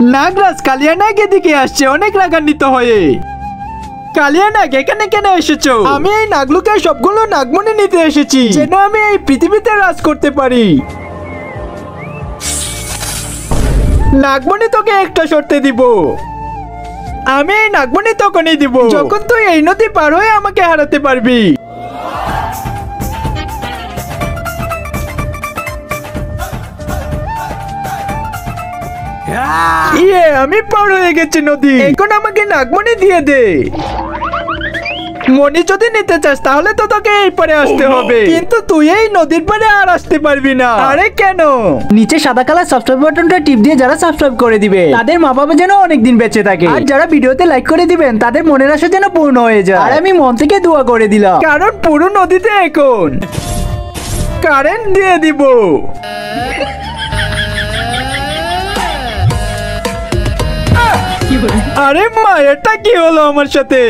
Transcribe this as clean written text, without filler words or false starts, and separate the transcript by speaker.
Speaker 1: নাগরাজ কালিয়া নাগ এদিকে আসছে অনেক রাগান্বিত হয়ে। কালিয়া নাগ এখানে কেন এসেছো? আমি এই নাগলুকে সবগুলো নাগমণি নিতে এসেছি যেন আমি এই পৃথিবীতে রাজ করতে পারি। নাগমণি তোকে একটা শর্তে দিব। আমি এই নাগমণি তখনই দিব যখন তুই এই নদী পার হয়ে আমাকে হারাতে পারবি। আমি পার হয়ে গেছি নদী, এখন আমাকে নাগমণি দিয়ে দে। মণি যদি নিতে চাস তাহলে তো তোকে এই পারে আসতে হবে, কিন্তু তুই এই নদীর পারে আর আসতে পারবি না। আরে কেন?
Speaker 2: নিচে সাদা কালার সাবস্ক্রাইব বাটনটা টিপ দিয়ে যারা সাবস্ক্রাইব করে দিবে তাদের মা বাবা যেন অনেক দিন বেঁচে থাকে, আর যারা ভিডিওতে লাইক করে দিবেন তাদের মনের আশা যেন পূর্ণ হয়ে যায়। আর আমি মন থেকে দোয়া করে দিলাম,
Speaker 1: কারণ পুরো নদীতে এখন কারেন্ট দিয়ে দিব। আরে মা, এটা কি হলো আমার সাথে?